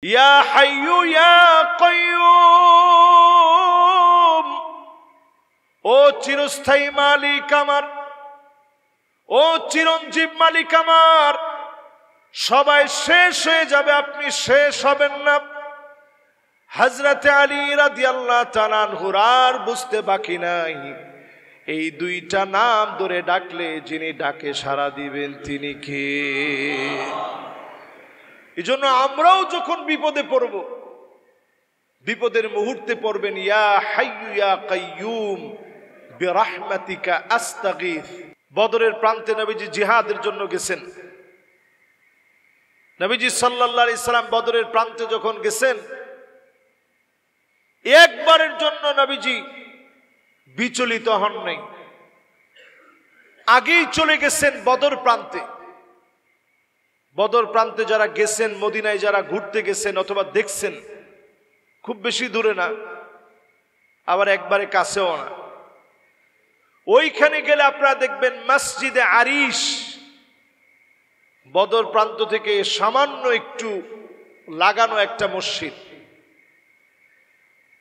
ইয়া হাইয়ু ইয়া কাইয়ুম, ও চিরস্থায়ী মালিক আমার, ও চিরঞ্জীব মালিক আমার। সবাই শেষ হয়ে যাবে, আপনি শেষ হবেন না। হযরতে আলী রাদিয়াল্লাহু তাআলা আনহুর আর বুঝতে বাকি নাই, এই দুইটা নাম ধরে ডাকলে যিনি ডাকে সাড়া দিবেন তিনি কে। এজন্য আমরাও যখন বিপদে পড়ব, বিপদের মুহূর্তে পড়বেন ইয়া হাইয়ু ইয়া কাইয়ুম বিরাহমাতিকা আস্তাগীথ। বদরের প্রান্তে নবীজি জিহাদের জন্য গেছেন। নবীজি সাল্লাল্লাহু আলাইহি সাল্লাম বদরের প্রান্তে যখন গেছেন, একবারের জন্য নবীজি বিচলিত হন নাই। আগেই চলে গেছেন বদর প্রান্তে। বদর প্রান্তে যারা গেছেন, মদিনায় যারা ঘুরতে গেছেন অথবা দেখছেন, খুব বেশি দূরে না, আবার একবারে কাছেও না। ওইখানে গেলে আপনারা দেখবেন মসজিদে আরিশ বদর প্রান্ত থেকে সামান্য একটু লাগানো একটা মসজিদ,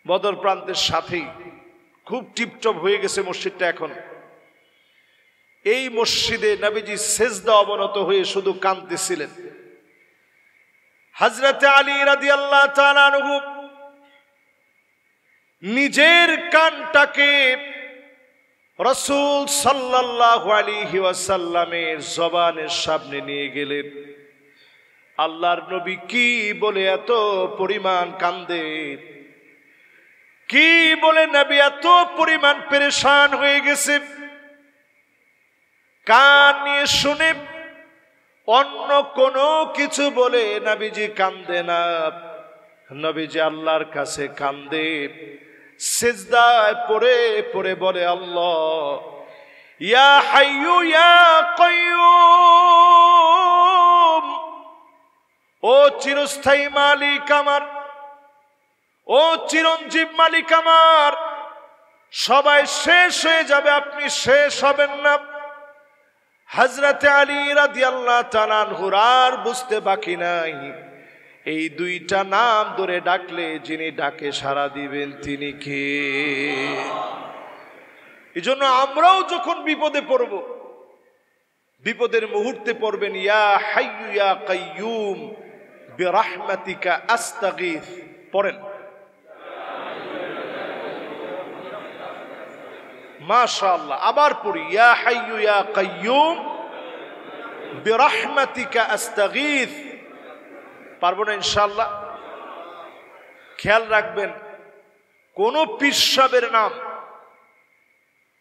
বদর প্রান্তের সাথেই খুব টিপটপ হয়ে গেছে মসজিদটা এখন। এই মসজিদে নবীজি সেজদা অবনত হয়ে শুধু কাঁদতেছিলেন। হযরতে আলী রাদিয়াল্লাহু তাআলা আনহু নিজের কানটাকে রাসূল সাল্লাল্লাহু আলাইহি ওয়াসাল্লামের জবানের সামনে নিয়ে গেলেন। আল্লাহর নবী কি বলে এত পরিমাণ কান্দে, কি বলে নবী এত পরিমাণ পেরেশান হয়ে গেছে। কান নিয়ে শুনে অন্য কোনো কিছু বলে নবীজি কান্দে না। নবীজি আল্লাহর কাছে কান্দে, সিজদায় পড়ে পড়ে বলে আল্লাহ ইয়া হাইয়ু ইয়া কাইয়ুম, ও চিরস্থায়ী মালিক আমার, ও চিরঞ্জীব মালিক আমার। সবাই শেষ হয়ে যাবে, আপনি শেষ হবেন না। হযরতে আলী রাদিয়াল্লাহু তাআলা আনহুর আর বুঝতে বাকি নাই, এই দুইটা নাম ধরে ডাকলে যিনি ডাকে সাড়া দিবেন তিনি কে। এজন্য আমরাও যখন বিপদে পড়ব, বিপদের মুহূর্তে পড়বেন ইয়া হাইয়ু ইয়া কাইয়ুম বিরাহমাতিকা আস্তাগীথ। পড়েন মাশাআল্লাহ। আবার পড়ি ইয়া হাইয়ু ইয়া কাইয়ুম বিরাহমাতিকা আস্তাগীথ। পারবো না ইনশাআল্লাহ? খেয়াল রাখবেন, কোন পীর সাহেবের নাম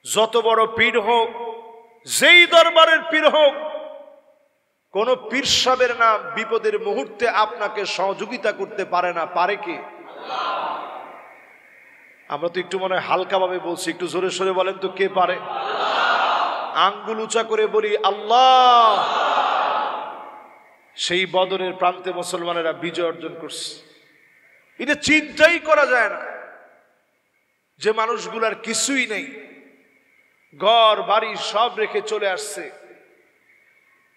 যত বড় পীর হোক, যেই দরবারের পীর হোক, কোন পীর সাহেবের নাম বিপদের মুহূর্তে আপনাকে সহযোগিতা করতে পারে না। পারে কি? আমরা তো একটু মনে হয় হালকা ভাবে বলছি, একটু জোরে সোরে বলেন তো কে পারে? আঙ্গুল উঁচা করে বলি আল্লাহ। সেই বদরের প্রান্তে মুসলমানেরা বিজয় অর্জন করছে। এটা চিন্তাই করা যায় না যে মানুষগুলার কিছুই নেই, ঘর বাড়ি সব রেখে চলে আসছে।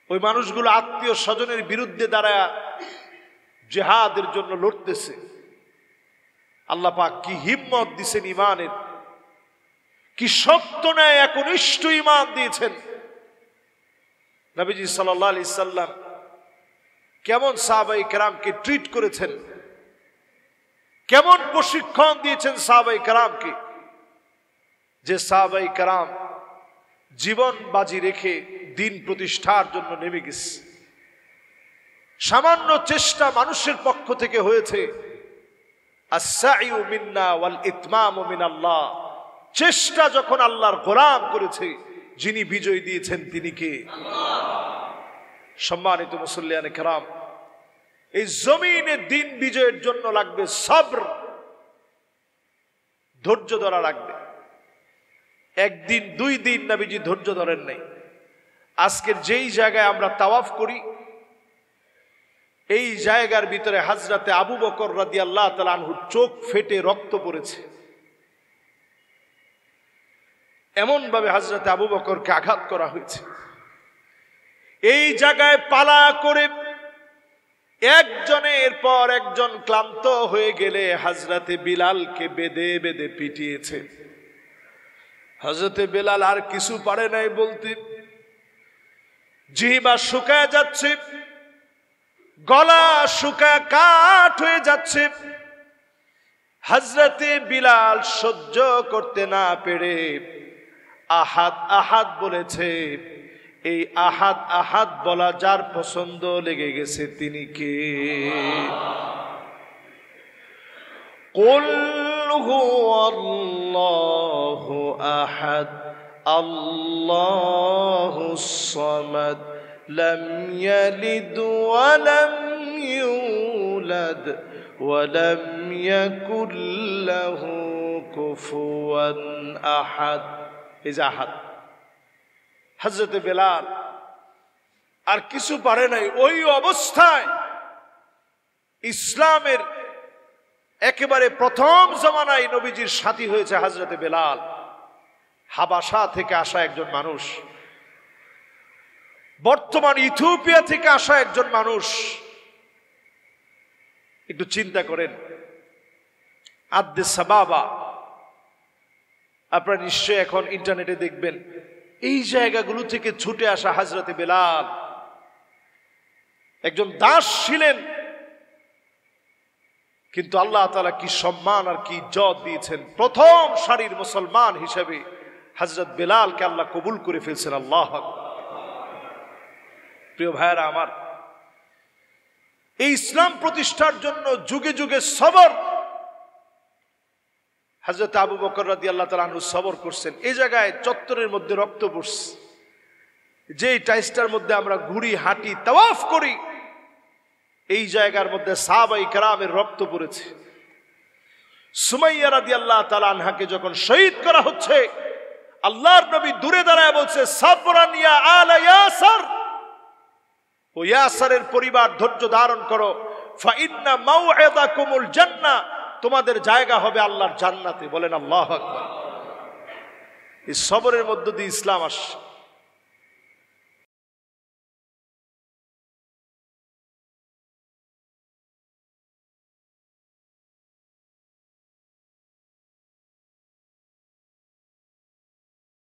ওই মানুষগুলো আত্মীয় স্বজনের বিরুদ্ধে দাঁড়ায় জিহাদের জন্য লড়তেছে। আল্লাহ পাক কি হিম্মত দিয়েছেন ইমানের, কি শক্ত ন্যায় একনিষ্ঠ ইমান দিয়েছেন। নবীজি সাল্লাল্লাহু আলাইহি সাল্লাম কেমন সাহাবায়ে কেরামকে ট্রিট করেছেন, কেমন প্রশিক্ষণ দিয়েছেন সাহাবায়ে কেরামকে, যে সাহাবায়ে কেরাম জীবন বাজি রেখে দিন প্রতিষ্ঠার জন্য নেমে গেছে। সামান্য চেষ্টা মানুষের পক্ষ থেকে হয়েছে। আস-সা'য়ু মিন্না ওয়াল ইতমামু মিনাল্লাহ। চেষ্টা যখন আল্লাহর গোলাম করেছে, যিনি বিজয় দিয়েছেন তিনি কে? সম্মানিত মুসল্লিয়ানে কেরাম, এই জমিনে দিন বিজয়ের জন্য লাগবে সবর, ধৈর্য ধরা লাগবে। একদিন দুই দিন নবীজি ধৈর্য ধরেন নাই। আজকের যেই জায়গায় আমরা তাওয়াফ করি, এই জায়গার ভিতরে হযরতে আবু বকর রাদিয়াল্লাহু তাআলা আনহু চোখ ফেটে রক্ত পড়েছে। এমন ভাবে হযরতে আবু বকরকে আঘাত করা হয়েছে। এই জায়গায় পালা করে একজনের পর একজন ক্লান্ত হয়ে গেলে হযরতে বিলালকে বেঁধে বেঁধে পিটিয়েছে। হযরতে বিলাল আর কিছু পারে নাই বলতে, জিহ্বা শুকায় যাচ্ছে, গলা শুকায় কাঠ হয়ে যাচ্ছে। হযরতে বিলাল সহ্য করতে না পেরে আহাদ আহাদ বলেছে। এই আহাদ আহাদ বলা যার পছন্দ লেগে গেছে তিনি কে? কুল হুয়াল্লাহু আহাদ আল্লাহুস সামাদ লাম ইয়ালিদ ওয়া লাম ইউলাদ ওয়া লাম ইয়াকুল লাহু কুফুয়ান আহাদ। এই যে আহাদ, হযরতে বেলাল আর কিছু পারে নাই। ওই অবস্থায় ইসলামের একেবারে প্রথম জামানায় নবীজির সাথী হয়েছে হযরতে বেলাল। হাবাসা থেকে আসা একজন মানুষ, বর্তমান ইথিওপিয়া থেকে আসা একজন মানুষ। একটু চিন্তা করেন, আদ্দিস আবাবা, আপনারা নিশ্চয়ই এখন ইন্টারনেটে দেখবেন, এই জায়গাগুলো থেকে ছুটে আসা হযরতে বেলাল একজন দাস ছিলেন, কিন্তু আল্লাহ তাআলা কি সম্মান আর কি ইজ্জত দিয়েছেন। প্রথম সারির মুসলমান হিসেবে হযরত বেলালকে আল্লাহ কবুল করে ফেলছেন। আল্লাহু আকবার। প্রিয় ভাইরা আমার, এই ইসলাম প্রতিষ্ঠার জন্য যুগে যুগে সবর হযরত আবু বকর রাদিয়াল্লাহু তাআলা আনহু সবর করছেন। এই জায়গায় চত্বরের মধ্যে রক্ত পড়ছে, যে টাইসটার মধ্যে আমরা ঘুরি, হাঁটি, তাওয়াফ করি, এই জায়গার মধ্যে সাহাবায়ে কেরামের রক্ত পড়েছে। সুমাইয়া রাদিয়াল্লাহু তাআলা আনহাকে যখন শহীদ করা হচ্ছে, আল্লাহর নবী দূরে দাঁড়ায় বলছে, সাবরান ইয়া আলা ইয়াসার, ও ইয়াসারের পরিবার ধৈর্য ধারণ করো, ফা ইন্না মাউইদাকুমুল জান্নাহ, তোমাদের জায়গা হবে আল্লাহর জান্নাতে। বলেন আল্লাহু আকবার। এই সবরের মধ্য দিয়ে ইসলাম আসে।